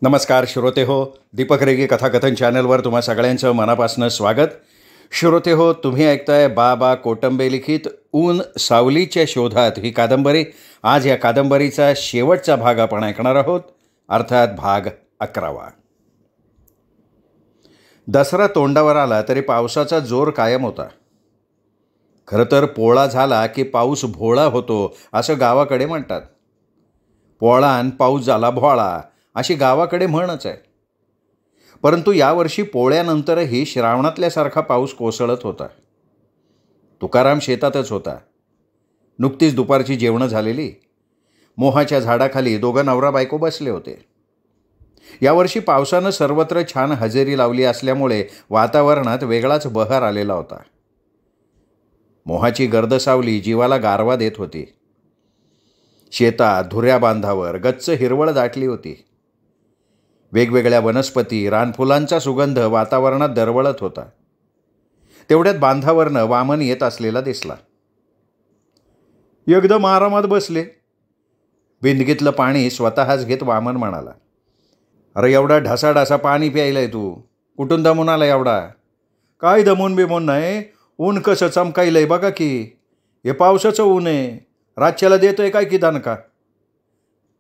नमस्कार श्रोते हो, दीपक रेगे कथाकथन चॅनलवर तुम्हा सगळ्यांचं मनापासून स्वागत. श्रोते हो, तुम्ही ऐकताय बा कोटंबे लिखित ऊन सावलीच्या शोधात ही कादंबरी. आज या कादंबरीचा शेवटचा भाग आपण ऐकणार आहोत, अर्थात भाग 11. दसरा तोंडावर आला तरी पावसाचा जोर कायम होता. खरं तर पोळा झाला की पाऊस भोळा होतो असं गावाकडे म्हणतात. पोळा आणि पाऊस झाला भोळा अशी गावाकडे म्हणच आहे. परंतु यावर्षी पोळ्यानंतरही श्रावणातल्यासारखा पाऊस कोसळत होता. तुकाराम शेतातच होता. नुकतीच दुपारची जेवणं झालेली. मोहाच्या झाडाखाली दोघं नवरा बायको बसले होते. यावर्षी पावसानं सर्वत्र छान हजेरी लावली असल्यामुळे वातावरणात वेगळाच बहर आलेला होता. मोहाची गर्द सावली जीवाला गारवा देत होती. शेतात धुऱ्या बांधावर गच्च हिरवळ दाटली होती. वेगवेगळ्या वनस्पती रानफुलांचा सुगंध वातावरणात दरवळत होता. तेवढ्यात बांधावरनं वामन येत असलेला दिसला. एकदम आरामात बसले. बिंदगीतलं पाणी स्वतःच घेत वामन म्हणाला, अरे एवढा ढासाढासा पाणी प्यायलाय तू, कुठून दमून आला एवढा? काय दमून बिमून नाही, ऊन कसं चमकायलंय बघा की. हे पावसाचं ऊन आहे, रातच्याला देतोय काय की दणका.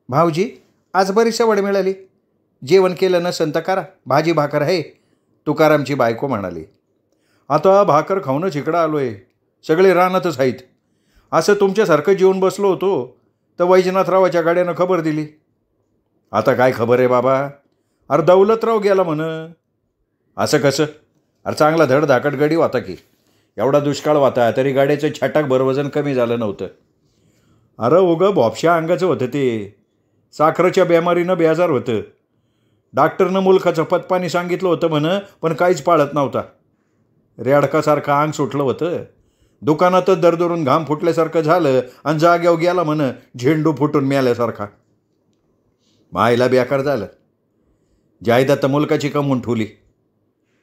भाऊजी, आज बरी सवड मिळाली. जेवण केलं नसन तर करा, भाजी भाकर आहे, तुकारामची बायको म्हणाली. आता भाकर खाऊनच इकडं आलो आहे, सगळे रानातच आहेत. असं तुमच्यासारखं जेवून बसलो होतो तर वैजनाथरावाच्या गाड्यानं खबर दिली. आता काय खबर आहे बाबा? अरे दौलतराव गेला म्हण. असं कसं? अरे चांगला धडधाकट गडी होता की. एवढा दुष्काळ होता तरी गाड्याचं छटाक वजन कमी झालं नव्हतं. अरे उगं भोपशा अंगाचं होतं ते. साखरेच्या बेमारीनं बेजार होतं. डॉक्टरनं मुलखाचं पतपाणी सांगितलं होतं म्हण, पण काहीच पाळत नव्हता. रेडकासारखं अंग सुटलं होतं. दुकानातच दरदरून घाम फुटल्यासारखं झालं आणि जाग्यावर गेला म्हण, झेंडू फुटून मेल्यासारखा. मायला बेकार झालं. जायदाद तर मुलकाची कमवून ठेवली.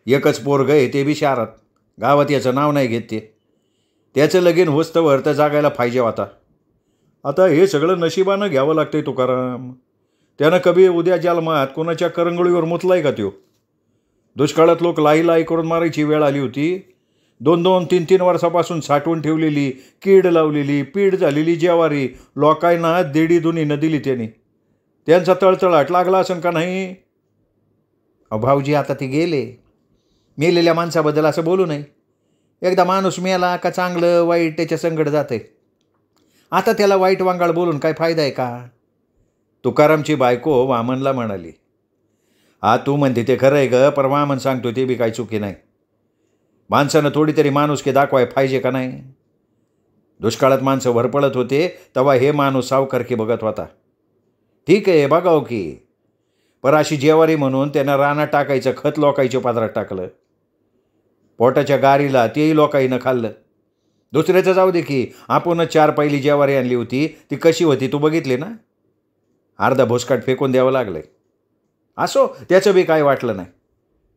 एकच पोरग आहे, ते बी शहरात. गावात याचं नाव नाही घेत ते. त्याचं लगीन होस्तवर तर जागायला पाहिजे होता. आता हे सगळं नशिबानं घ्यावं लागतंय तुकाराम. त्यानं कधी उद्या जन्मात कोणाच्या करंगळीवर मुतलाय का त्यो? दुष्काळात लोक लाई करून मारायची वेळ आली होती. 2-2, 3-3 वर्षापासून साठवून ठेवलेली, कीड लावलेली, पीड झालेली ज्वारी लोकांना देडी दुनीनं दिली त्यांनी. त्यांचा तळतळाट लागला असेल का नाही? भाऊजी, आता ते गेले. मेलेल्या माणसाबद्दल असं बोलू नये. एकदा माणूस मेला का चांगलं वाईट त्याच्या संकट जाते. आता त्याला वाईट वांगाळ बोलून काय फायदा आहे का? तुकारामची बायको वामनला म्हणाली. हा तू म्हणते ते खरं आहे ग, पण वामन सांगतो ते बी काही चुकी नाही. माणसानं थोडी तरी माणुसकी दाखवाय पाहिजे का नाही? दुष्काळात माणसं भरपळत होते तेव्हा हे माणूस सावकारकी बघत होता. ठीक आहे, बघाव की. पर अशी जेवारी म्हणून त्यानं रानात टाकायचं खत लोकांच्या पात्रात टाकलं. पोटाच्या गारीला तेही लोकांनं खाल्लं. दुसऱ्याचं जाऊ दे की, आपणच 4 पहिली जेवारी आणली होती, ती कशी होती तू बघितली ना? अर्धा भुसकाट फेकून द्यावं लागलंय. असो, त्याचं बी काय वाटलं नाही.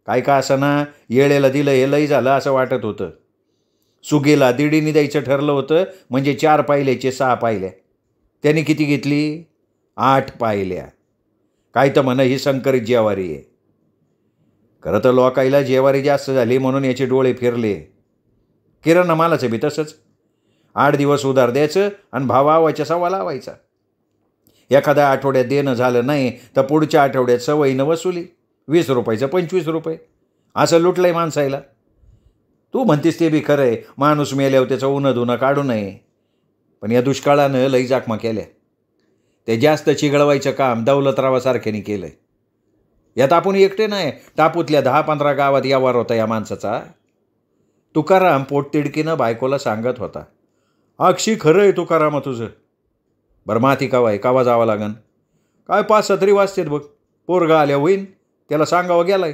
काय का असं ना, येळेला दिलं हे लई झालं असं वाटत होतं. सुगीला दीडीने द्यायचं ठरलं होतं, म्हणजे 4 पायल्याचे 6 पायल्या. त्यांनी किती घेतली? 8 पायल्या. काय तर म्हणा ही संकरित जेवारी आहे. खरं तर लोकाईला जेवारी जास्त झाली म्हणून याचे डोळे फिरले. किराणा मालाचं बी तसंच. 8 दिवस उधार द्यायचं आणि भाव आवायच्या सव्वा लावायचा. एखाद्या आठवड्यात देणं झालं नाही तर पुढच्या आठवड्यात सवयीनं वसुली. 20 रुपयाचं 25 रुपये असं लुटलंय माणसाईला. तू म्हणतीस ते बी खरं आहे, माणूस मेल्यावर त्याचं उन्हा धुणं काढू नये. पण या दुष्काळानं लई जाकमा केल्या. ते जास्त चिघळवायचं काम दौलतरावासारख्याने केलं आहे. यात आपण एकटे नाही, टापूतल्या 10-15 गावात यावर होता या माणसाचा. तुकाराम पोटतिडकीनं बायकोला सांगत होता. अक्षी खरं आहे तुकाराम तुझं. बरं माती कावा जावं लागन? काय 5-6 तरी वाजतेत बघ. पोरगा आल्या होईन, त्याला सांगावं गेलाय.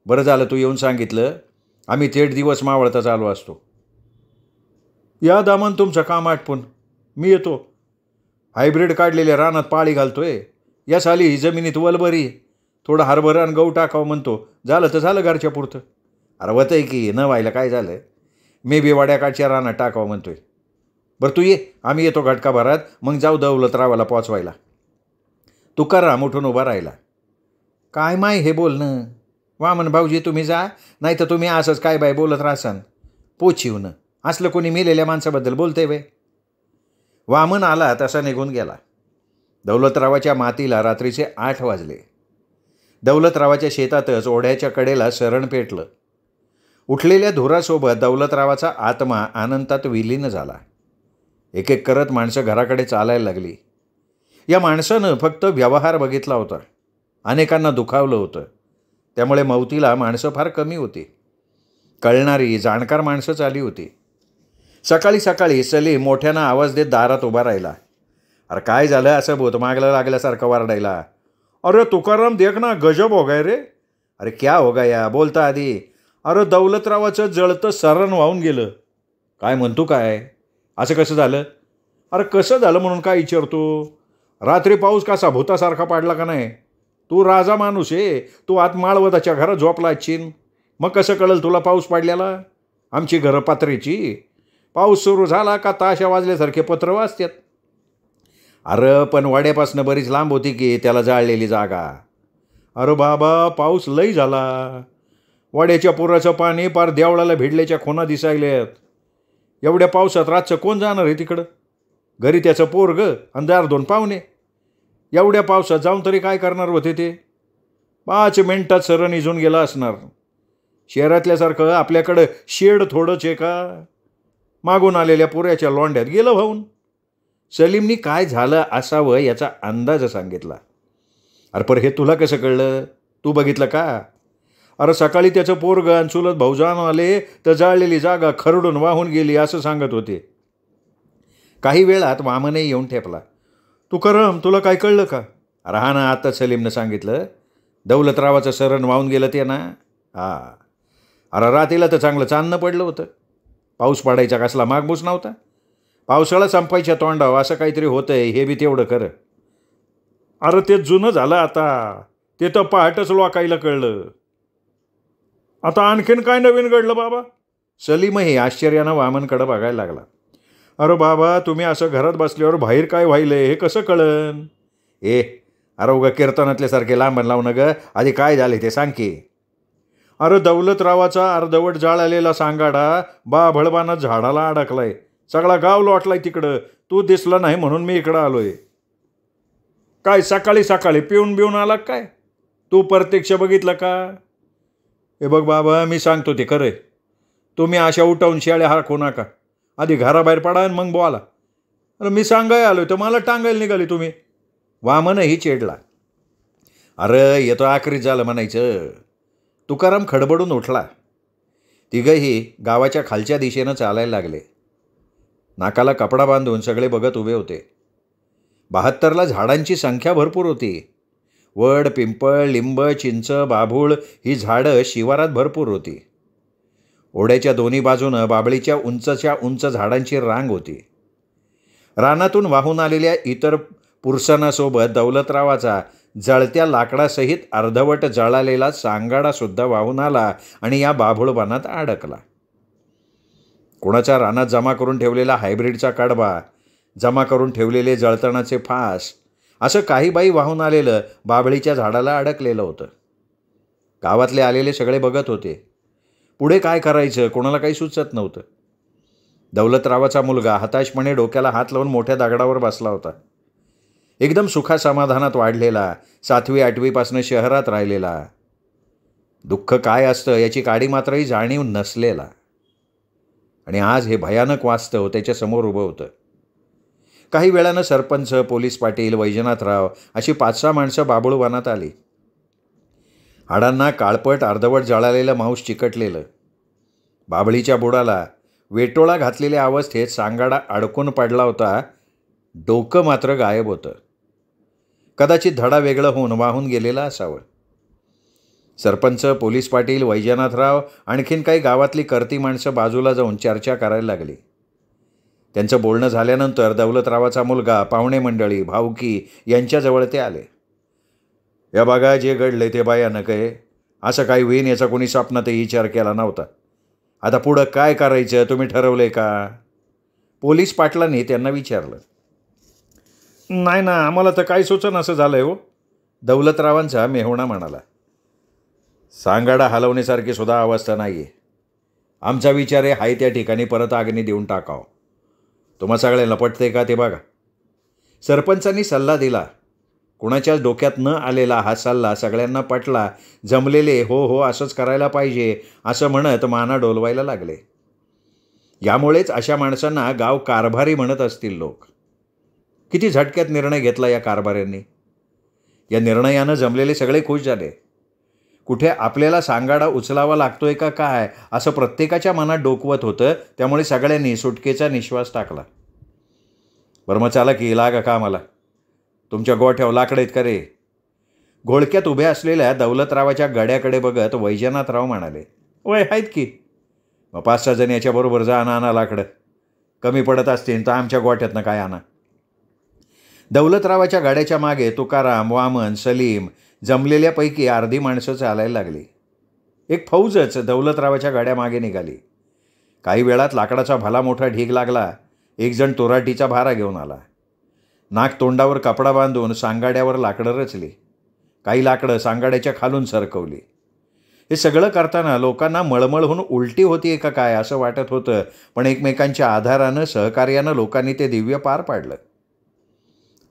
बरं झालं तू येऊन सांगितलं, आम्ही 3 दिवस मावळता चालू असतो. या दामन तुमचं काम आटपून मी येतो. हायब्रिड काढलेल्या रानात पाळी घालतोय. या साली ही जमिनीत वलबरी, थोडं हरभरा आणि गहू टाकावं म्हणतो. झालं तर झालं घरच्या पुरतं. अरे होतंय की, न व्हायला काय झालं? मी बी वाड्याकाठच्या रानात टाकावं म्हणतोय. बरं तू ये, आम्ही येतो घटका भरात, मग जाऊ दौलतरावाला पोचवायला. तुकाराम उठून उभा राहिला. काय माय हे बोलणं? वामन भाऊजी तुम्ही जा, नाही तर तुम्ही असंच काय बाय बोलत राहसान. पोचिवनं असलं कोणी मेलेल्या माणसाबद्दल बोलते वे. वामन आला तसा निघून गेला. दौलतरावाच्या मातीला रात्रीचे 8 वाजले. दौलतरावाच्या शेतातच ओढ्याच्या कडेला शरण पेटलं. उठलेल्या धुरासोबत दौलतरावाचा आत्मा अनंतात विलीन झाला. एक एक करत माणसं घराकडे चालायला लागली. या माणसानं फक्त व्यवहार बघितला होता. अनेकांना दुखावलं होतं. त्यामुळे मौतीला माणसं फार कमी होती. कळणारी जाणकार माणसंच आली होती. सकाळी सकाळी सलीम मोठ्यानं आवाज देत दारात उभा राहिला. अरे काय झालं असं भूतमागला लागल्यासारखं वारडायला. अरे तुकाराम देख ना, गजब हो गए रे. अरे क्या हो गया, बोलता आधी. अरे दौलतरावाचं जळतं सरण वाहून गेलं. काय म्हणतो काय? असं कसं झालं? अरे कसं झालं म्हणून काय विचारतो? रात्री पाऊस कसा भूतासारखा पाडला का नाही? तू राजा माणूस आहे, तू आत माळवदाच्या घरात झोपला असशील. मग कसं कळलं तुला पाऊस पाडल्याला? आमची घरं पात्रेची. पाऊस सुरू झाला का ताशा वाजल्यासारखे पत्र वाजतात. अरे पण वाड्यापासनं बरीच लांब होती की त्याला जाळलेली जागा. अरे बाबा पाऊस लई झाला. वाड्याच्या पुराचं पाणी पार देवळाला भिडल्याच्या खुणा दिसायल्यात. एवढ्या पावसात रातचं कोण जाणार आहे तिकडं? घरी त्याचं पोरग आणि 2 पाहुणे. एवढ्या पावसात जाऊन तरी काय करणार होते ते? 5 मिनिटात सरण इजून गेला असणार. शहरातल्यासारखं आपल्याकडं शेड थोडंच आहे का? मागून आलेल्या पुऱ्याच्या लोंढ्यात गेलं वाहून. सलीमनी काय झालं असावं याचा अंदाज सांगितला. अरे पर हे तुला कसं कळलं? तू बघितलं का? अरे सकाळी त्याचं पोरग आणि चुलत भाऊजान आले तर जाळलेली जागा खरडून वाहून गेली असं सांगत होते. काही वेळात वामनही येऊन ठेपला. तुकाराम तुला काय कळलं का? अरे हा ना, आत्ता सलीमनं सांगितलं. दौलतरावाचं सरण वाहून गेलं ते ना. हां. अरे रात्रीला तर चांगलं चांदणं पडलं होतं. पाऊस पडायचा कसला मागमूस नव्हता. पावसाळा संपायच्या तोंडावं असं काहीतरी होतंय हे बी तेवढं खरं. अरे ते जुनं झालं आता. ते तर पहाटच लोकायला कळलं. आता आणखीन काय नवीन घडलं बाबा? सलीमही आश्चर्यानं वामनकडं बघायला लागला. अरे बाबा तुम्ही असं घरात बसल्यावर बाहेर काय व्हायलंय हे कसं कळन? अरे उगा कीर्तनातल्यासारखे लांबण लावणं ग. आधी काय झाले ते सांग की. अरे दौलतरावाचा अर्धवट जाळलेला सांगाडा बाभळबानं झाडाला अडकलाय. सगळा गाव लोटलाय तिकडं. तू दिसला नाही म्हणून मी इकडं आलोय. काय सकाळी सकाळी पिऊन बिऊन आला काय? तू प्रत्यक्ष बघितलं का? हे बघ बाबा मी सांगतो ते खरंय. तुम्ही अशा उठावून शेळ्या हाकू नका. आधी घराबाहेर पडा आणि मग बोला. अरे मी सांगाय आलोय तर मला टांगायला निघाले तुम्ही. वामनही चिडला. अरे येतो आखरीच झालं म्हणायचं. तुकाराम खडबडून उठला. तिघही गावाच्या खालच्या दिशेनं चालायला लागले. नाकाला कपडा बांधून सगळे बघत उभे होते. 72ला झाडांची संख्या भरपूर होती. वड, पिंपळ, लिंब, चिंच, बाभूळ ही झाडं शिवारात भरपूर होती. ओढ्याच्या दोन्ही बाजूनं बाभळीच्या उंचच्या उंच झाडांची रांग होती. रानातून वाहून आलेल्या इतर पुरसनासोबत दौलतरावाचा जळत्या लाकडासहित अर्धवट जळालेला सांगाडासुद्धा वाहून आला आणि या बाभूळबाणात अडकला. कोणाच्या रानात जमा करून ठेवलेला हायब्रिडचा कडबा, जमा करून ठेवलेले जळतणाचे फास, असं काही बाई वाहून आलेलं बाभळीच्या झाडाला अडकलेलं होतं. गावातले आलेले सगळे बघत होते. पुढे काय करायचं कोणाला काही सुचत नव्हतं. दौलतरावाचा मुलगा हताशपणे डोक्याला हात लावून मोठ्या दगडावर बसला होता. एकदम सुखासमाधानात वाढलेला, 7वी 8वीपासून शहरात राहिलेला. दुःख काय असतं याची काडी मात्रही जाणीव नसलेला. आणि आज हे भयानक वास्तव त्याच्यासमोर उभं होतं. काही वेळानं सरपंच, पोलीस पाटील, वैजनाथराव अशी 5-6 माणसं बाभूळवनात आली. हाडांना काळपट अर्धवट जळालेलं मांस चिकटलेलं. बाभळीच्या बुडाला वेटोळा घातलेल्या अवस्थेत सांगाडा अडकून पडला होता. डोकं मात्र गायब होतं. कदाचित धडा वेगळं होऊन वाहून गेलेलं असावं. सरपंच, पोलीस पाटील, वैजनाथराव आणखीन काही गावातली करती माणसं बाजूला जाऊन चर्चा करायला लागली. त्यांचं बोलणं झाल्यानंतर दौलतरावाचा मुलगा, पाहुणे मंडळी, भाऊकी यांच्याजवळ ते आले. या बघा जे घडले ते भयानक आहे. असं काही होईन याचा कोणी स्वप्नातही विचार केला नव्हता. आता पुढं काय करायचं तुम्ही ठरवलंय का? पोलीस पाटलांनी त्यांना विचारलं. नाही ना, आम्हाला तर काही सुचन असं झालं आहे हो. दौलतरावांचा मेहुणा म्हणाला, सांगाडा हलवण्यासारखी सुद्धा अवस्था नाही आहे. आमचा विचार आहे हाय त्या ठिकाणी परत अग्नी देऊन टाकावं. तुम्हा सगळ्यांना पटते का ते बघा. सरपंचांनी सल्ला दिला. कुणाच्याच डोक्यात न आलेला हा सल्ला सगळ्यांना पटला. जमलेले हो हो असंच करायला पाहिजे असं म्हणत माना डोलवायला लागले. यामुळेच अशा माणसांना गाव कारभारी म्हणत असतील लोक. किती झटक्यात निर्णय घेतला या कारभाऱ्यांनी. या निर्णयानं जमलेले सगळे खुश झाले. कुठे आपल्याला सांगाडा उचलावा लागतोय का काय असं प्रत्येकाच्या मनात डोकवत होतं. त्यामुळे सगळ्यांनी सुटकेचा निश्वास टाकला. बरं मग चला की लागा का आम्हाला. तुमच्या गोठ्यावर लाकडं आहेत का रे. घोळक्यात उभ्या असलेल्या दौलतरावाच्या गड्याकडे बघत वैजनाथराव म्हणाले, वय आहेत की. मग 5-6 जण याच्याबरोबर जा आणा लाकडं. कमी पडत असतील तर आमच्या गोठ्यातनं काय आणा. दौलतरावाच्या गाड्याच्या मागे तुकाराम, वामन, सलीम जमलेल्यापैकी अर्धी माणसं चालायला लागली. एक फौजच दौलतरावाच्या गाड्या मागे निघाली. काही वेळात लाकडाचा भला मोठा ढीग लागला. एक जण तोराटीचा भारा घेऊन आला. नाक तोंडावर कपडा बांधून सांगाड्यावर लाकडं रचली. काही लाकडं सांगाड्याच्या खालून सरकवली. हे सगळं करताना लोकांना मळमळ होऊन उलटी होती का काय असं वाटत होतं. पण एकमेकांच्या आधारानं सहकार्यानं लोकांनी ते दिव्य पार पाडलं.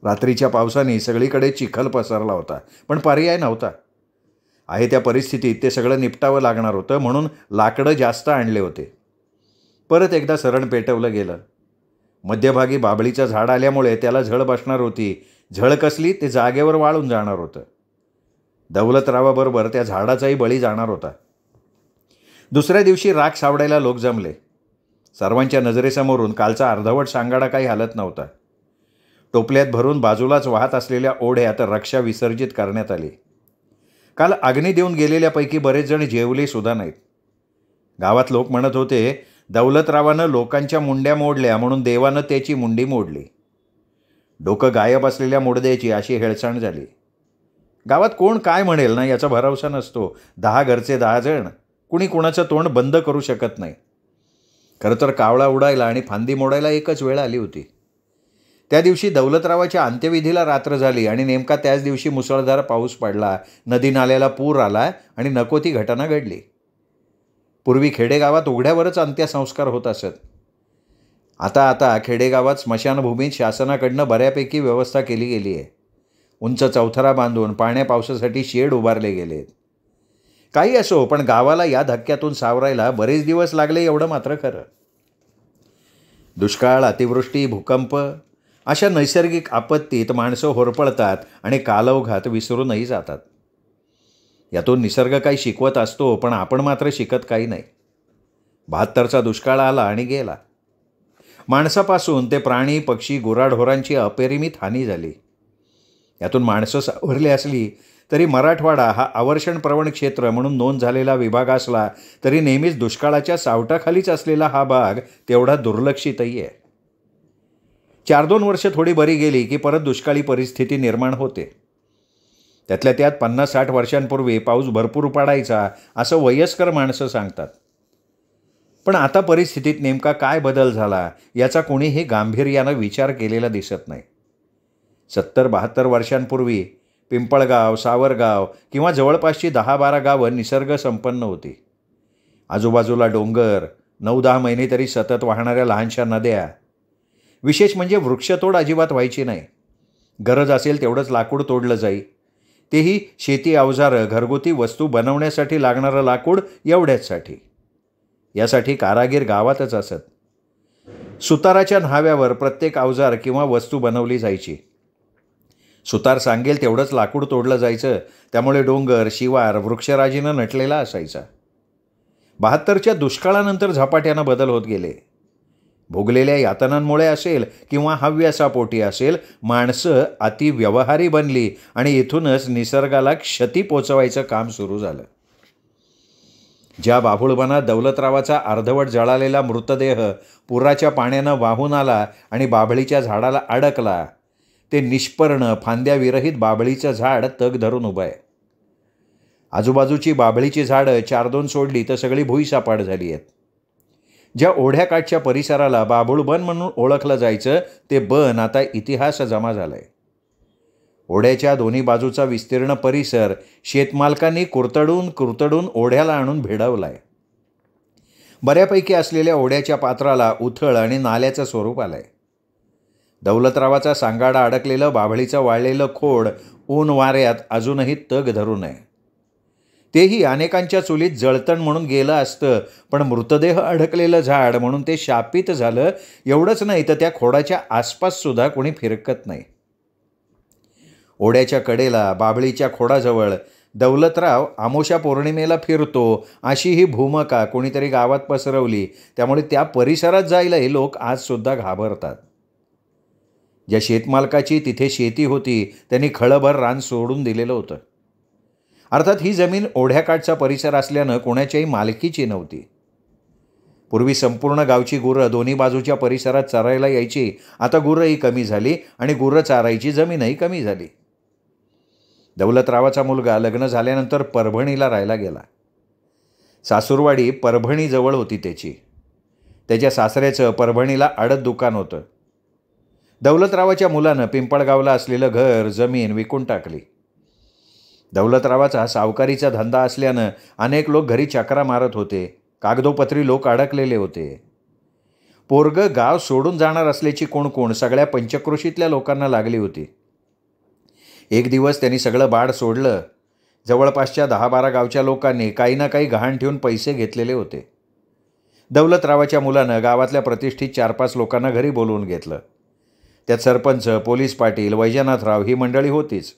रात्रीच्या पावसाने सगळीकडे चिखल पसरला होता. पण पर्याय नव्हता. आहे त्या परिस्थितीत ते सगळं निपटावं लागणार होतं. म्हणून लाकडं जास्त आणले होते. परत एकदा सरण पेटवलं गेलं. मध्यभागी बाभळीचं झाड आल्यामुळे त्याला झळ बसणार होती. झळ कसली ते जागेवर वाळून जाणार होतं. दौलतरावाबरोबर त्या झाडाचाही बळी जाणार होता. दुसऱ्या दिवशी राख सावडायला लोक जमले. सर्वांच्या नजरेसमोरून कालचा अर्धवट सांगाडा काही हालत नव्हता. टोपल्यात भरून बाजूलाच वाहत असलेल्या ओढ्यात रक्षा विसर्जित करण्यात आली. काल अग्नी देऊन गेलेल्यापैकी बरेच जण जेवले सुद्धा नाहीत. गावात लोक म्हणत होते, दौलतरावानं लोकांच्या मुंड्या मोडल्या म्हणून देवानं त्याची मुंडी मोडली. डोकं गायब असलेल्या मुडद्याची अशी हेळसांड झाली. गावात कोण काय म्हणेल ना याचा भरवसा नसतो. 10 घरचे 10 जण. कुणी कुणाचं तोंड बंद करू शकत नाही. खरं तर कावळा उडायला आणि फांदी मोडायला एकच वेळ आली होती. त्या दिवशी दौलतरावाच्या अंत्यविधीला रात्र झाली आणि नेमका त्याच दिवशी मुसळधार पाऊस पडला. नदी नाल्याला पूर आला आणि नको ती घटना घडली. पूर्वी खेडेगावात उघड्यावरच अंत्यसंस्कार होत असत. आता खेडेगावात स्मशानभूमीत शासनाकडनं बऱ्यापैकी व्यवस्था केली गेली आहे. उंच चौथरा बांधून पाण्या पावसासाठी शेड उभारले गेलेत. काही असो, पण गावाला या धक्क्यातून सावरायला बरेच दिवस लागले एवढं मात्र खरं. दुष्काळ, अतिवृष्टी, भूकंप अशा नैसर्गिक आपत्तीत माणसं होरपळतात आणि कालौघात विसरूनही जातात. यातून निसर्ग काही शिकवत असतो, पण आपण मात्र शिकत काही नाही. 72चा दुष्काळ आला आणि गेला. माणसापासून ते प्राणी, पक्षी, गुराढोरांची अपरिमित हानी झाली. यातून माणसं सावरली असली तरी मराठवाडा हा अवर्षणप्रवण क्षेत्र म्हणून नोंद झालेला विभाग असला तरी नेहमीच दुष्काळाच्या सावटाखालीच असलेला हा भाग तेवढा दुर्लक्षितही आहे. 4-2 वर्ष थोडी बरी गेली की परत दुष्काळी परिस्थिती निर्माण होते. त्यातल्या त्यात 50-60 वर्षांपूर्वी पाऊस भरपूर पडायचा असं वयस्कर माणसं सांगतात. पण आता परिस्थितीत नेमका काय बदल झाला याचा कोणीही गांभीर्यानं विचार केलेला दिसत नाही. 70-72 वर्षांपूर्वी पिंपळगाव, सावरगाव किंवा जवळपासची 10-12 गावं निसर्ग संपन्न होती. आजूबाजूला डोंगर, 9-10 महिने तरी सतत वाहणाऱ्या लहानशा नद्या. विशेष म्हणजे वृक्षतोड अजिबात व्हायची नाही. गरज असेल तेवढंच लाकूड तोडलं जाई. तेही शेती अवजारं, घरगुती वस्तू बनवण्यासाठी लागणारं लाकूड एवढ्याचसाठी. यासाठी कारागीर गावातच असत. सुताराच्या न्हाव्यावर प्रत्येक अवजार किंवा वस्तू बनवली जायची. सुतार सांगेल तेवढंच लाकूड तोडलं जायचं. त्यामुळे डोंगर, शिवार वृक्षराजीनं नटलेला असायचा. 72च्या दुष्काळानंतर झपाट्यानं बदल होत गेले. भोगलेल्या यातनांमुळे असेल किंवा हव्यासापोटी असेल, माणसं अतिव्यवहारी बनली आणि इथूनच निसर्गाला क्षती पोचवायचं काम सुरू झालं. ज्या बाभुळवनात दौलतरावाचा अर्धवट जळालेला मृतदेह पुराच्या पाण्यानं वाहून आला आणि बाभळीच्या झाडाला अडकला, ते निष्पर्ण फांद्याविरहित बाभळीचं झाड तग धरून उभं आहे. आजूबाजूची बाभळीची झाडं 4-2 सोडली तर सगळी भुईसापाड झाली आहेत. ज्या ओढ्याकाठच्या परिसराला बाभूळ बन म्हणून ओळखलं जायचं ते बन आता इतिहास जमा झालं आहे. ओढ्याच्या दोन्ही बाजूचा विस्तीर्ण परिसर शेतमालकांनी कुरतडून ओढ्याला आणून भेडवलाय. बऱ्यापैकी असलेल्या ओढ्याच्या पात्राला उथळ आणि नाल्याचं स्वरूप आलंय. दौलतरावाचा सांगाडा अडकलेलं बाभळीचं वाळलेलं खोड ऊन वाऱ्यात अजूनही तग धरू नये. तेही अनेकांच्या चुलीत जळतण म्हणून गेलं असतं, पण मृतदेह अडकलेलं झाड म्हणून ते शापित झालं. एवढंच नाही तर त्या खोडाच्या आसपाससुद्धा कोणी फिरकत नाही. ओढ्याच्या कडेला बाभळीच्या खोडाजवळ दौलतराव आमोशा पौर्णिमेला फिरतो अशी ही भूमिका कोणीतरी गावात पसरवली. त्यामुळे त्या परिसरात जायलाही लोक आजसुद्धा घाबरतात. ज्या शेतमालकाची तिथे शेती होती त्यांनी खळभर रान सोडून दिलेलं होतं. अर्थात ही जमीन ओढ्याकाठचा परिसर असल्यानं कोणाच्याही मालकीची नव्हती. पूर्वी संपूर्ण गावची गुरं दोन्ही बाजूच्या परिसरात चरायला यायची. आता गुरंही कमी झाली आणि गुरं चारायची जमीनही कमी झाली. दौलतरावाचा मुलगा लग्न झाल्यानंतर परभणीला राहायला गेला. सासूरवाडी परभणीजवळ होती त्याची. त्याच्या सासऱ्याचं परभणीला आडत दुकान होतं. दौलतरावाच्या मुलानं पिंपळगावला असलेलं घर जमीन विकून टाकली. दौलतरावाचा सावकारीचा धंदा असल्यानं अनेक लोक घरी चकरा मारत होते. कागदोपत्री लोक अडकलेले होते. पोरगं गाव सोडून जाणार असल्याची कोणकोण सगळ्या पंचक्रोशीतल्या लोकांना लागली होती. एक दिवस त्यांनी सगळं बाड सोडलं. जवळपासच्या 10-12 गावच्या लोकांनी काही ना काही गहाण ठेवून पैसे घेतलेले होते. दौलतरावाच्या मुलानं गावातल्या प्रतिष्ठित 4-5 लोकांना घरी बोलवून घेतलं. त्यात सरपंच, पोलीस पाटील, वैजनाथराव ही मंडळी होतीच.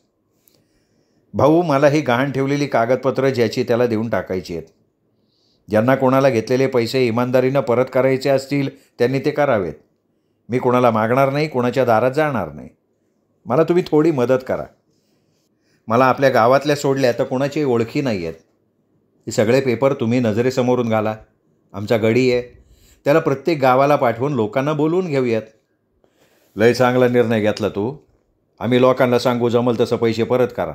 भाऊ, मला ही गहाण ठेवलेली कागदपत्रं ज्याची त्याला देऊन टाकायची आहेत. ज्यांना कोणाला घेतलेले पैसे इमानदारीनं परत करायचे असतील त्यांनी ते करावेत. मी कोणाला मागणार नाही, कोणाच्या दारात जाणार नाही. मला तुम्ही थोडी मदत करा. मला आपल्या गावातल्या सोडल्या तर कोणाची ओळखी नाही आहेत. हे सगळे पेपर तुम्ही नजरेसमोरून घाला. आमचा गडी आहे, त्याला प्रत्येक गावाला पाठवून लोकांना बोलवून घेऊयात. लय चांगला निर्णय घेतला तू. आम्ही लोकांना सांगू जमल तसं पैसे परत करा.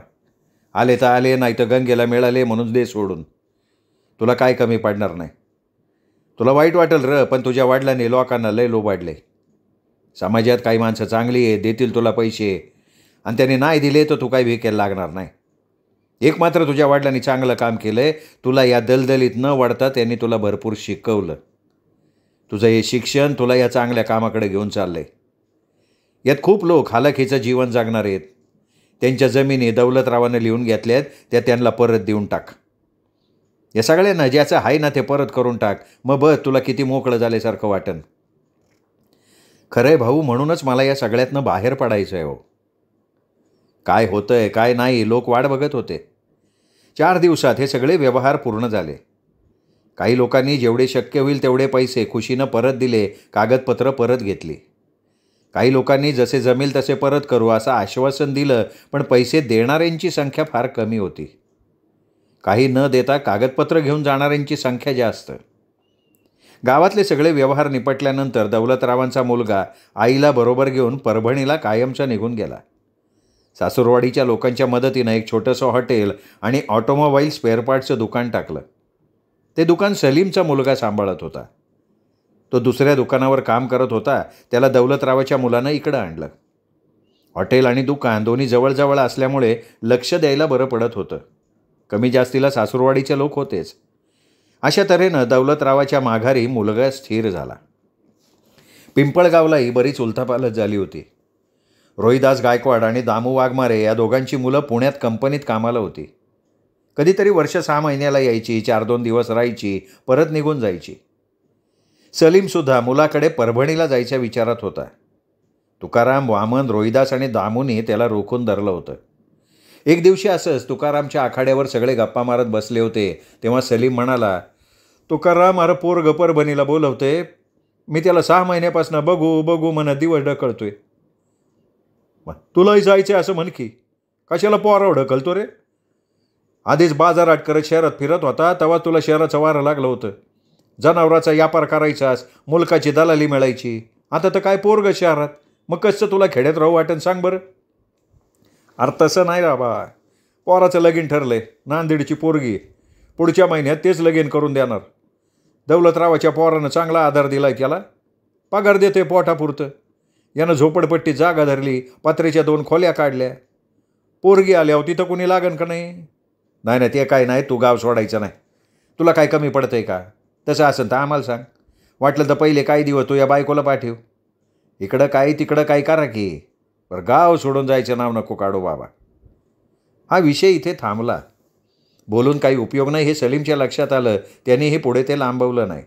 आले तर आले, नाही तर गंगेला मिळाले म्हणून दे सोडून. तुला काय कमी पडणार नाही. तुला वाईट वाटेल पण तुझ्या वडिलांनी लोकांना लय लोबाडले. समाजात काही माणसं चांगली आहे, देतील तुला पैसे, आणि त्यांनी नाही दिले तर तू काही विकायला लागणार नाही. एक मात्र तुझ्या वडिलांनी चांगलं काम केलं आहे. तुला या दलदलीत न वाढता त्यांनी तुला भरपूर शिकवलं. तुझं हे शिक्षण तुला या चांगल्या कामाकडे घेऊन चाललं आहे. यात खूप लोक हालाखीचं जीवन जगणार आहेत. त्यांच्या जमिनी दौलतरावानं लिहून घेतल्यात, त्या त्यांना परत देऊन टाक. या सगळ्यांना ज्याचं आहे ना ते परत करून टाक. मग बघ तुला किती मोकळं झाल्यासारखं वाटन. खरंय भाऊ, म्हणूनच मला या सगळ्यातनं बाहेर पडायचं आहे. हो, काय होतंय काय नाही लोक वाट बघत होते. 4 दिवसात हे सगळे व्यवहार पूर्ण झाले. काही लोकांनी जेवढे शक्य होईल तेवढे पैसे खुशीनं परत दिले, कागदपत्र परत घेतली. काही लोकांनी जसे जमेल तसे परत करू असं आश्वासन दिलं, पण पैसे देणाऱ्यांची संख्या फार कमी होती. काही न देता कागदपत्र घेऊन जाणाऱ्यांची संख्या जास्त. गावातले सगळे व्यवहार निपटल्यानंतर दौलतरावांचा मुलगा आईला बरोबर घेऊन परभणीला कायमचा निघून गेला. सासूरवाडीच्या लोकांच्या मदतीनं एक छोटंसं हॉटेल आणि ऑटोमोबाईल स्पेअर पार्टचं दुकान टाकलं. ते दुकान सलीमचा मुलगा सांभाळत होता. तो दुसऱ्या दुकानावर काम करत होता. त्याला दौलतरावाच्या मुलानं इकडं आणलं. हॉटेल आणि दुकान दोन्ही जवळजवळ असल्यामुळे लक्ष द्यायला बरं पडत होतं. कमी जास्तीला सासूरवाडीचे लोक होतेच. अशा तऱ्हेनं दौलतरावाच्या माघारी मुलगा स्थिर झाला. पिंपळगावलाही बरीच उलथापालथ झाली होती. रोहिदास गायकवाड आणि दामू वाघमारे या दोघांची मुलं पुण्यात कंपनीत कामाला होती. कधीतरी वर्ष 6 महिन्याला यायची, 4-2 दिवस राहायची, परत निघून जायची. सलीमसुद्धा मुलाकडे परभणीला जायच्या विचारात होता. तुकाराम, वामन, रोहिदास आणि दामूनी त्याला रोखून धरलं होतं. एक दिवशी असंच तुकारामच्या आखाड्यावर सगळे गप्पा मारत बसले होते. तेव्हा सलीम म्हणाला, तुकाराम, अरे पोरगं परभणीला बोलवते. मी त्याला 6 महिन्यापासून बघू म्हणत दिवस ढकलतोय. तुलाही जायचे असं म्हण की. कशाला पोरावर ढकलतो रे? आधीच बाजारात करत शहरात फिरत होता, तेव्हा तुला शहराचं वारं लागलं होतं. जनावराचा व्यापार करायचास, मुलकाची दलाली मिळायची. आता तर काय पोरगं शहरात, मग कसं तुला खेड्यात राहू वाटन सांग बरं? अरे तसं नाही राबा. पोराचं लगीन ठरलंय. नांदेडची पोरगी. पुढच्या महिन्यात तेच लगीन करून देणार. दौलतरावाच्या पोरानं चांगला आधार दिलाय त्याला. पगार देते पोटापुरतं. यानं झोपडपट्टीत जागा धरली, पत्र्याच्या 2 खोल्या काढल्या. पोरगी आल्यावर तिथं कोणी लागन का नाही? नाही नाही, ते काय नाही, तू गाव सोडायचं नाही. तुला काय कमी पडतंय का? तसं असेल तर आम्हाला सांग. वाटलं तर पहिले काही दिवस तू या बायकोला पाठव. इकडं काय तिकडं काय करा की, बरं गाव सोडून जायचं नाव नको काढू बाबा. हा विषय इथे थांबला. बोलून काही उपयोग नाही हे सलीमच्या लक्षात आलं. त्यांनी हे पुढे ते लांबवलं नाही.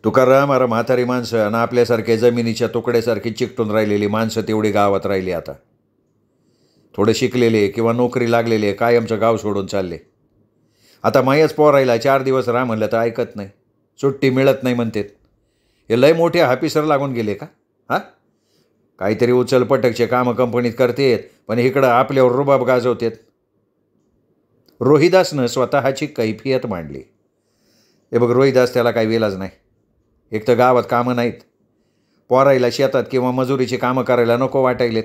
तुकाराम, अरे म्हातारी माणसं आणि आपल्यासारखे जमिनीच्या तुकड्यासारखी चिकटून राहिलेली माणसं तेवढी गावात राहिली. आता थोडे शिकलेले किंवा नोकरी लागलेले कायमचं गाव सोडून चालले. आता मायाच पोरायला 4 दिवस राहा म्हणलं तर ऐकत नाही. सुट्टी मिळत नाही म्हणतात. हे लय मोठे ऑफिसर लागून गेले का? हां, काहीतरी उचलपटकचे कामं कंपनीत करतेत, पण इकडं आपल्यावर रुबाब गाजवतेत. रोहिदासनं स्वतःची कैफियत मांडली. हे बघ रोहिदास, त्याला काही वेलाच नाही. एक तर गावात कामं नाहीत, पोरायला शेतात किंवा मजुरीची कामं करायला नको वाटायलेत,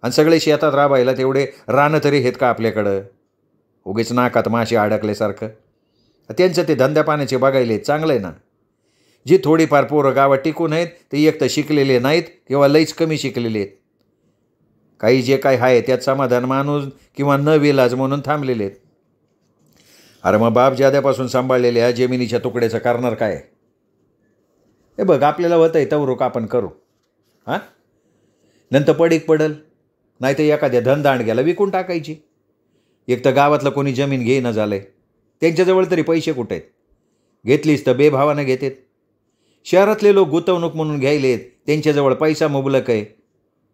आणि सगळे शेतात राबायला तेवढे रानं तरी आहेत का आपल्याकडं? उगीच नाकात माशी अडकल्यासारखं. त्यांचं ते धंद्या पाण्याचे बघायले चांगलं आहे ना. जी थोडीफार पोरं गावात टिकून आहेत ते एक तर शिकलेले नाहीत किंवा लईच कमी शिकलेले आहेत. काही जे काय आहे त्यात समाधान मानून किंवा न विलाज म्हणून थांबलेले आहेत. अरे मग बाप जाद्यापासून सांभाळलेल्या जमिनीच्या तुकड्याचं करणार काय? हे बघ, आपल्याला होतं आहे तवरूक आपण करू. हां, नंतर पडीक पडल, नाही तर एखाद्या धनदांडग्याला विकून टाकायची. एक तर गावातलं कोणी जमीन घेईना झालं आहे. त्यांच्याजवळ तरी पैसे कुठे आहेत? घेतलीच तर बेभावानं घेतात. शहरातले लोक गुंतवणूक म्हणून घ्यायलेत, त्यांच्याजवळ पैसा मुबलक आहे.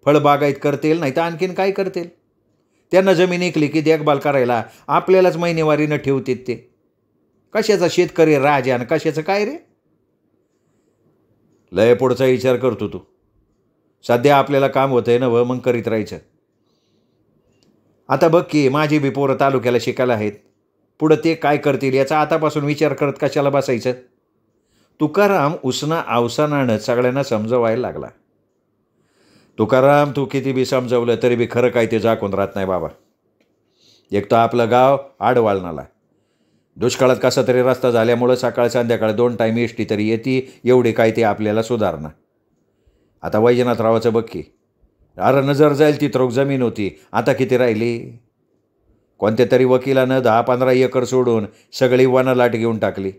फळबागायत करतील, नाही तर आणखीन काय करतील. त्यांना जमीन ऐकली की देखभाल करायला आपल्यालाच महिनेवारीनं ठेवतात. ते कशाचा शेतकरी राजा आणि कशाचं काय रे? लय पुढचा विचार करतो तू. सध्या आपल्याला काम होतं आहे ना, मग करीत राहायचं. आता बघ की, माझी बी पोरं तालुक्याला शिकायला आहेत. पुढं ते काय करतील याचा आतापासून विचार करत कशाला बसायचं? तुकाराम उसना अवसानानं सगळ्यांना समजवायला लागला. तुकाराम, तू किती बी समजवलं तरी बी खरं काय ते झाकून राहत नाही बाबा. एक तर आपलं गाव आडवाळणाला, दुष्काळात कसा तरी रस्ता झाल्यामुळं सकाळ संध्याकाळ 2 टाईम एसटी तरी येते, एवढी काय ते आपल्याला सुधारणा. आता वैजनाथरावाचं बघ की, अरे नजर जाईल ती रोग जमीन होती, आता किती राहिली? कोणत्या तरी वकिलानं 10-15 एकर सोडून सगळी वनलाट घेऊन टाकली.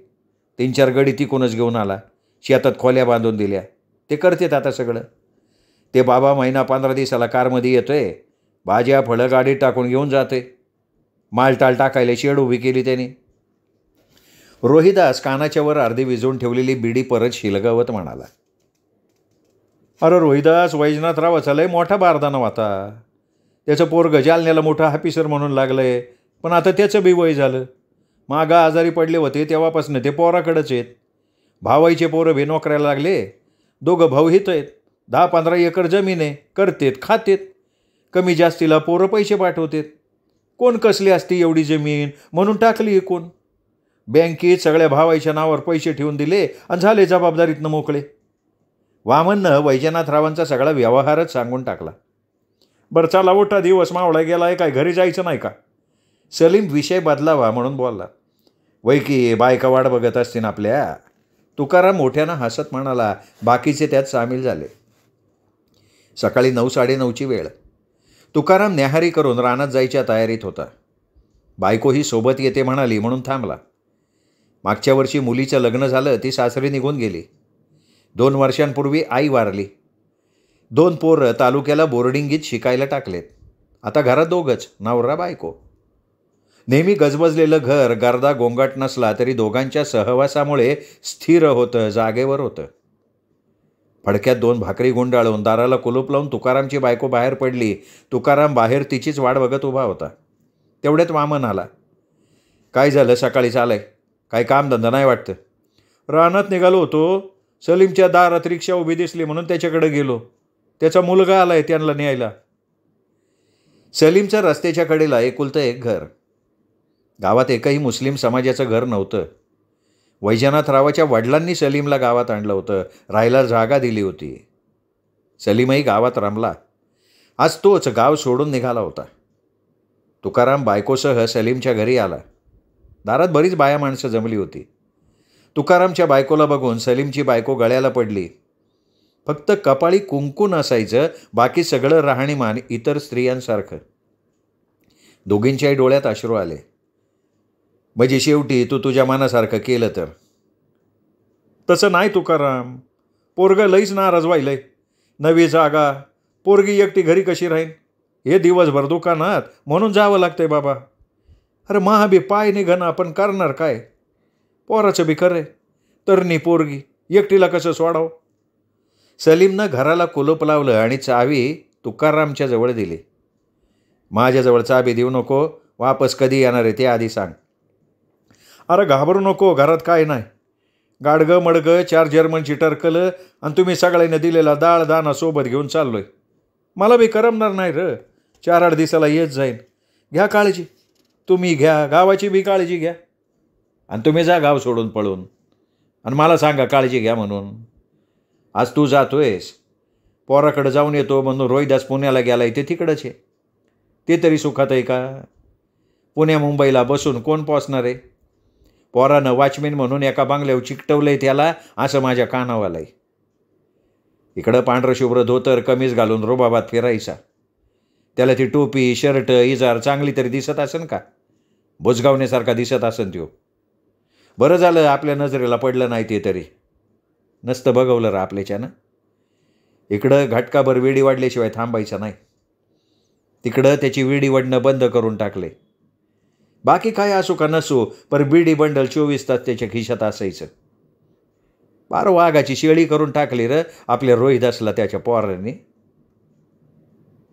3-4 गडी तिकूनच घेऊन आला, शेतात खोल्या बांधून दिल्या. ते करतेत आता सगळं. ते बाबा महिना 15 दिवसाला कारमध्ये येतोय, भाज्या फळं गाडीत टाकून घेऊन जाते. मालटाल टाकायला शेड उभी केली त्यांनी. रोहिदास कानाच्या वर अर्धी विजवून ठेवलेली बिडी परत शिलगावत म्हणाला. अरे रोहिदास, वैजनाथरावाचा लय मोठा बारदाना होता. त्याचं पोरगं जालन्याला मोठा ऑफिसर म्हणून लागलंय, पण आता त्याचं बी वय झालं. मागा आजारी पडले होते तेव्हापासून ते पोराकडेच आहेत. भावाईचे पोरं बी नोकऱ्याला लागले. 2 भाऊ हित आहेत. 10-15 एकर जमीन आहे, करतेत खातेत. कमी जास्तीला पोरं पैसे पाठवतात. कोण कसली असती एवढी जमीन म्हणून टाकली कोण. बँकेत सगळ्या भावाईच्या नावावर पैसे ठेवून दिले आणि झाले जबाबदारीतनं मोकळे. वामननं वैजनाथरावांचा सगळा व्यवहारच सांगून टाकला. बरं चला उठा, दिवस मावळा गेला आहे, काय घरी जायचं नाही का? सलीम विषय बदलावा म्हणून बोलला. वै की बायका वाट बघत असतील आपल्या. तुकाराम मोठ्यानं हसत म्हणाला. बाकीचे त्यात सामील झाले. सकाळी 9-9:30ची वेळ. तुकाराम न्याहारी करून रानात जायच्या तयारीत होता. बायकोही सोबत येते म्हणाली म्हणून थांबला. मागच्या वर्षी मुलीचं लग्न झालं, ती सासरी निघून गेली. 2 वर्षांपूर्वी आई वारली. 2 पोरं तालुक्याला बोर्डिंगीत शिकायला टाकलेत. आता घरात 2घच, नवरा बायको. नेहमी गजबजलेलं घर गर्दा गोंगाट नसला तरी दोघांच्या सहवासामुळे स्थिर होतं, जागेवर होतं. फडक्यात 2 भाकरी गुंडाळून दाराला कुलूप लावून तुकारामची बायको बाहेर पडली. तुकाराम बाहेर तिचीच वाट बघत उभा होता. तेवढ्यात वामन आला. काय झालं, सकाळीच आलाय? काय कामधंदा नाही वाटतं? रानात निघालो होतो, सलीमच्या दारात रिक्षा उभी दिसली म्हणून त्याच्याकडे गेलो. त्याचा मुलगा आलाय त्यांना न्यायला. सलीमचं रस्त्याच्या कडेला एकुलतं एक घर. गावात एकही मुस्लिम समाजाचं घर नव्हतं. वैजनाथरावाच्या वडिलांनी सलीमला गावात आणलं होतं, राहायला जागा दिली होती. सलीमही गावात रमला. आज तोच गाव सोडून निघाला होता. तुकाराम बायकोसह सलीमच्या घरी आला. दारात बरीच बाया माणसं जमली होती. तुकारामच्या बायकोला बघून सलीमची बायको गळ्याला पडली. फक्त कपाळी कुंकू नसायचं, बाकी सगळं राहणीमान इतर स्त्रियांसारखं. दोघींच्याही डोळ्यात अश्रू आले. म्हणजे शेवटी तू तुझ्या मनासारखं केलं तर. तसं नाही तुकाराम, पोरगं लईच नाराज व्हायलंय. नवी जागा, पोरगी एकटी घरी कशी राहीन? हे दिवसभर दुकानात, म्हणून जावं लागतंय बाबा. अरे महाबी पाय निघन, आपण करणार काय? पोराचं बी खरंय, तरणी पोरगी एकटीला कसं सोडावं? सलीमनं घराला कुलूप लावलं आणि चावी तुकारामच्या जवळ दिली. माझ्याजवळ चावी देऊ नको, वापस कधी येणार आहे ते आधी सांग. अरे घाबरू नको, घरात काय नाही. गाडगं मडगं 4 जर्मनची टरकलं आणि तुम्ही सगळ्यांनी दिलेला डाळ दाणा सोबत घेऊन चाललोय. मला बी करमणार नाही र. 4-8 दिवसाला येत जाईन. घ्या काळजी, तुम्ही घ्या, गावाची बी काळजी घ्या. आणि तुम्ही जा गाव सोडून पळून, आणि मला सांगा काळजी घ्या म्हणून. आज तू जातोयस, पोराकडे जाऊन येतो म्हणून रोहिदास पुण्याला गेलाय, ते तिकडंच आहे. ते तरी सुखात आहे का? पुण्या मुंबईला बसून कोण पोचणार आहे? पोरानं वॉचमॅन म्हणून एका बांगल्यावर चिकटवलंय त्याला, असं माझ्या कानावर आहे. इकडं पांढरं शुभ्र धोतर कमीज घालून रुबाबात फिरायचा. त्याला ती टोपी शर्ट इजार चांगली तरी दिसत असेल का? बुजगावण्यासारखा दिसत असेल त्यो. बरं झालं आपल्या नजरेला पडलं नाही ते तरी. नसतं बघवलं रा आपल्याच्यानं. इकडं घटकाभर वेडी वाढल्याशिवाय थांबायचं नाही. तिकडं त्याची वेडी वाढणं बंद करून टाकले. बाकी काय असो का नसो, पर बीडी बंडल 24 तास त्याच्या खिशात असायचं. बार वाघाची शेळी करून टाकली र आपल्या रोहिदासला त्याच्या पोरांनी.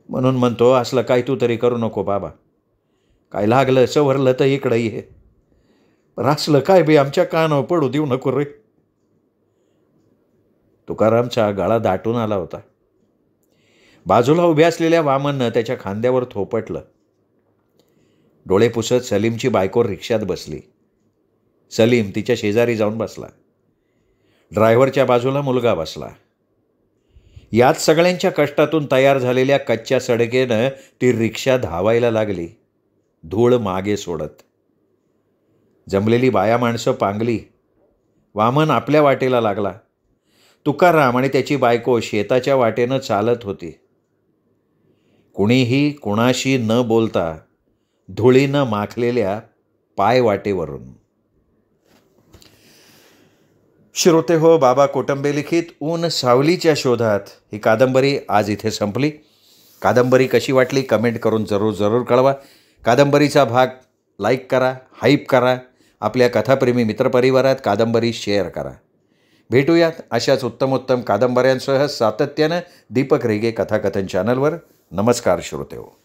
म्हणून म्हणतो, असलं काय तू तरी करू नको बाबा. काय लागलं सवरलं तर इकडं ये, पण असलं काय बी आमच्या कानावर पडू देऊ नको रे. तुकारामचा गळा दाटून आला होता. बाजूला उभ्या असलेल्या वामननं त्याच्या खांद्यावर थोपटलं. डोळे पुसत सलीमची बायको रिक्षात बसली. सलीम तिच्या शेजारी जाऊन बसला. ड्रायव्हरच्या बाजूला मुलगा बसला. याच सगळ्यांच्या कष्टातून तयार झालेल्या कच्च्या सडकेनं ती रिक्षा धावायला लागली, धूळ मागे सोडत. जमलेली बाया माणसं पांगली. वामन आपल्या वाटेला लागला. तुकाराम आणि त्याची बायको शेताच्या वाटेनं चालत होती. कुणीही कुणाशी न बोलता धुळीनं माखलेल्या पायवाटेवरून. श्रोते हो, बाबा कोटंबे लिखित ऊन सावलीच्या शोधात ही कादंबरी आज इथे संपली. कादंबरी कशी वाटली कमेंट करून जरूर कळवा. कादंबरीचा भाग लाईक करा, हाईप करा. आपल्या कथाप्रेमी मित्रपरिवारात कादंबरी शेअर करा. भेटूयात अशाच उत्तमोत्तम कादंबऱ्यांसह सातत्यानं दीपक रेगे कथाकथन चॅनलवर. नमस्कार श्रोते हो.